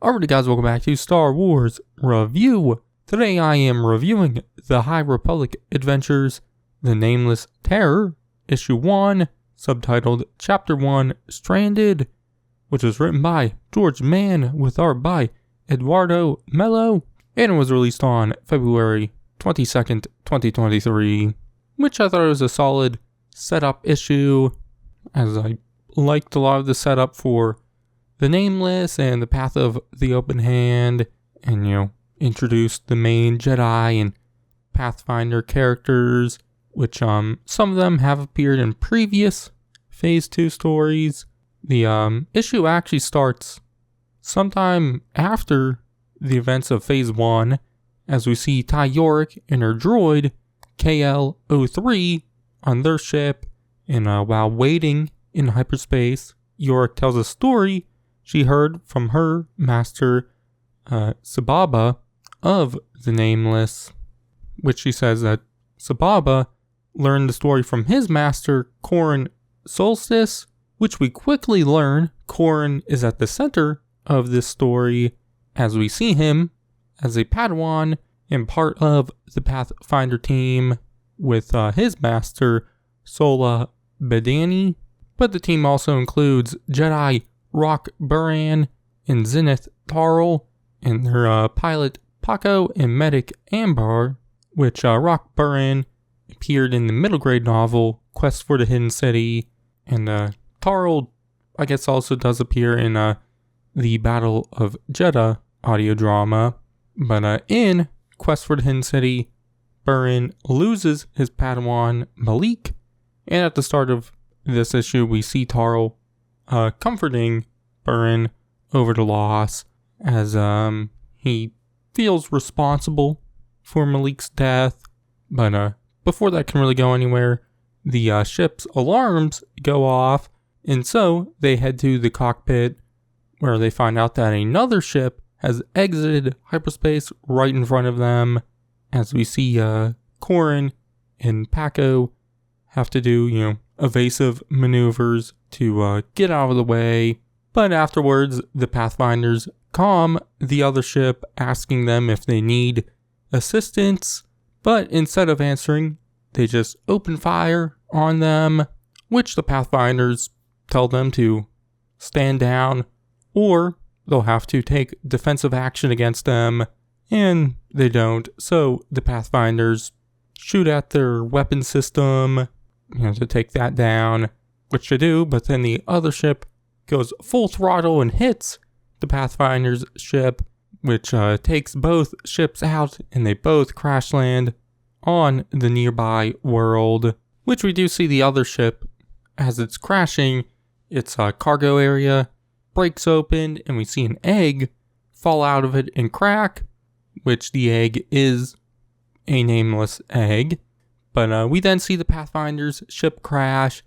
Alright guys, welcome back to Star Wars Review. Today I am reviewing The High Republic Adventures, The Nameless Terror, Issue 1, subtitled Chapter 1, Stranded, which was written by George Mann with art by Eduardo Mello, and it was released on February 22nd, 2023, which I thought was a solid setup issue, as I liked a lot of the setup for The Nameless and the Path of the Open Hand, and, introduced the main Jedi and Pathfinder characters, which, some of them have appeared in previous Phase 2 stories. The, issue actually starts sometime after the events of Phase 1, as we see Ty Yorick and her droid, KL-03, on their ship, and, while waiting in hyperspace, Yorick tells a story she heard from her master, Sababa, of the Nameless, which she says that Sababa learned the story from his master, Corran Solstice, which we quickly learn Corran is at the center of this story, as we see him as a Padawan and part of the Pathfinder team with his master, Sola Bedani, but the team also includes Jedi Rock Buran and Zenith Tarl, and their pilot Paco and medic Ambar, which Rock Buran appeared in the middle grade novel Quest for the Hidden City, and Tarl, I guess, also does appear in the Battle of Jeddah audio drama, but in Quest for the Hidden City, Buran loses his Padawan Malik, and at the start of this issue we see Tarl comforting Buran over the loss, as he feels responsible for Malik's death. But before that can really go anywhere, the ship's alarms go off, and so they head to the cockpit, where they find out that another ship has exited hyperspace right in front of them, as we see Corran and Paco have to do, evasive maneuvers to get out of the way. But afterwards, the Pathfinders calm the other ship, asking them if they need assistance, but instead of answering, they just open fire on them, which the Pathfinders tell them to stand down, or they'll have to take defensive action against them, and they don't, so the Pathfinders shoot at their weapon system, to take that down, which they do, but then the other ship goes full throttle and hits the Pathfinder's ship, which takes both ships out, and they both crash land on the nearby world, which we do see the other ship, as it's crashing, its cargo area breaks open, and we see an egg fall out of it and crack, which the egg is a nameless egg. But we then see the Pathfinder's ship crash,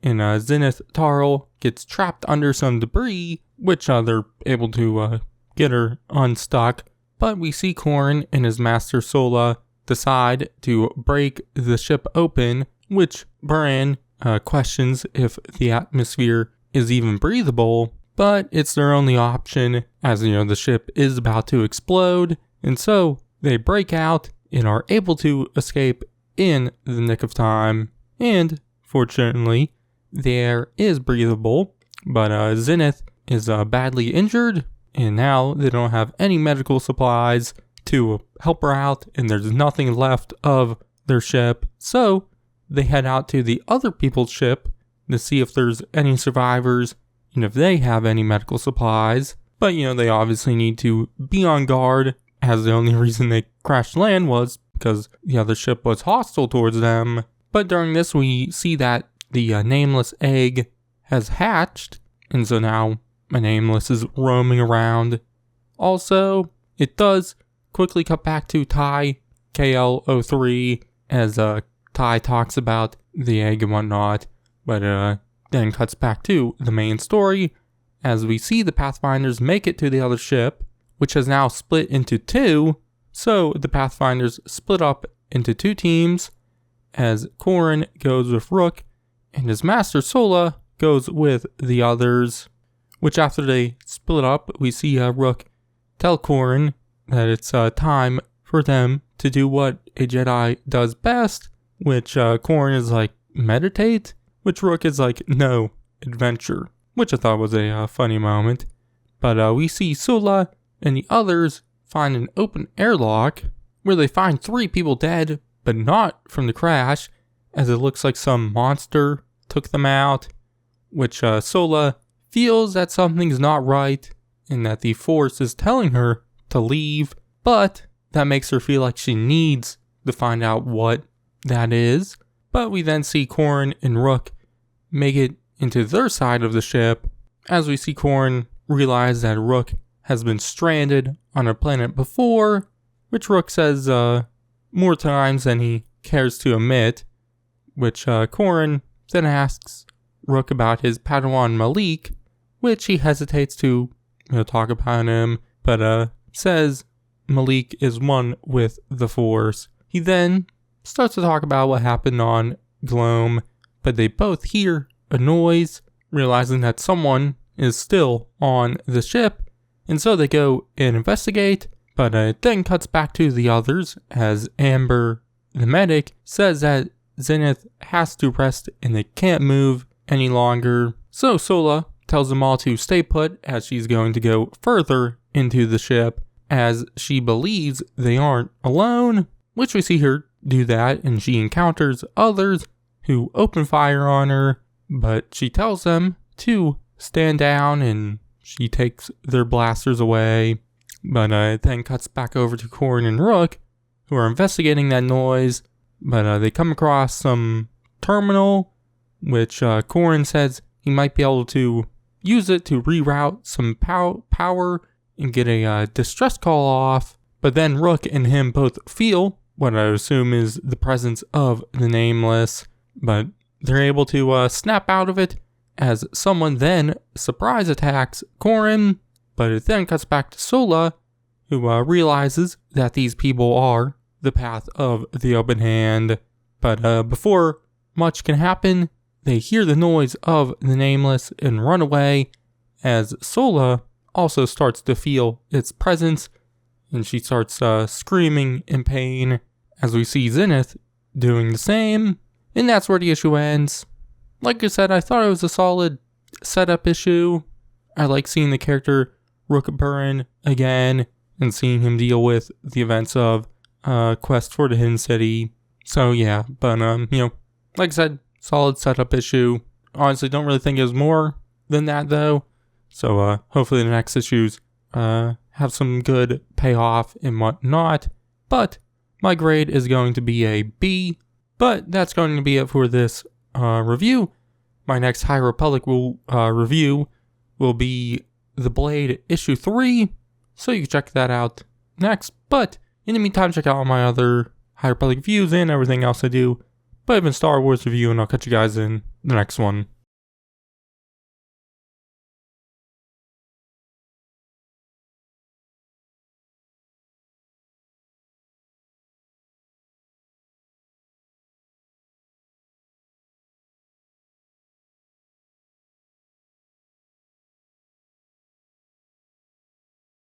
and Zenith Tarl gets trapped under some debris, which they're able to get her unstuck. But we see Corran and his master Sola decide to break the ship open, which Buran questions if the atmosphere is even breathable, but it's their only option, as the ship is about to explode, and so they break out and are able to escape in the nick of time. And fortunately, the air is breathable, but Zenith is badly injured, and now they don't have any medical supplies to help her out, and there's nothing left of their ship, so they head out to the other people's ship to see if there's any survivors and if they have any medical supplies. But they obviously need to be on guard, as the only reason they crashed land was because the other ship was hostile towards them. But during this, we see that the Nameless egg has hatched, and so now a Nameless is roaming around. Also, it does quickly cut back to Ty, KL-03, as Ty talks about the egg and whatnot, but then cuts back to the main story, as we see the Pathfinders make it to the other ship, which has now split into two. So the Pathfinders split up into two teams, as Corran goes with Rook, and his master Sola goes with the others, which after they split up, we see Rook tell Corrin that it's time for them to do what a Jedi does best, which Corrin is like, meditate? Which Rook is like, no, adventure, which I thought was a funny moment. But we see Sula and the others find an open airlock where they find 3 people dead, but not from the crash, as it looks like some monster took them out, which Sula feels that something's not right and that the Force is telling her to leave, but that makes her feel like she needs to find out what that is. But we then see Corrin and Rook make it into their side of the ship, as we see Corrin realize that Rook has been stranded on a planet before, which Rook says more times than he cares to admit, which Corrin then asks Rook about his Padawan Malik, which he hesitates to talk about him, but says Malik is one with the Force. He then starts to talk about what happened on Gloam, but they both hear a noise, realizing that someone is still on the ship, and so they go and investigate, but it then cuts back to the others as Amber, the medic, says that Zenith has to rest and they can't move any longer. So Sula tells them all to stay put as she's going to go further into the ship, as she believes they aren't alone, which we see her do that, and she encounters others who open fire on her, but she tells them to stand down and she takes their blasters away. But it then cuts back over to Corrin and Rook, who are investigating that noise, but they come across some terminal, which Corrin says he might be able to use it to reroute some power and get a distress call off. But then Rook and him both feel what I assume is the presence of the Nameless, but they're able to snap out of it as someone then surprise attacks Corrin. But it then cuts back to Sula, who realizes that these people are the path of the open hand. But before much can happen, they hear the noise of the Nameless and run away, as Sula also starts to feel its presence, and she starts screaming in pain, as we see Zenith doing the same. And that's where the issue ends. Like I said, I thought it was a solid setup issue. I like seeing the character Rook Burn again, and seeing him deal with the events of Quest for the Hidden City. So yeah, but like I said, solid setup issue. Honestly, don't really think it was more than that though. So hopefully the next issues have some good payoff and whatnot. But my grade is going to be a B. But that's going to be it for this review. My next High Republic review will be The Blade issue 3. So you can check that out next. But in the meantime, check out all my other High Republic reviews and everything else I do. But I've been Star Wars review, and I'll catch you guys in the next one.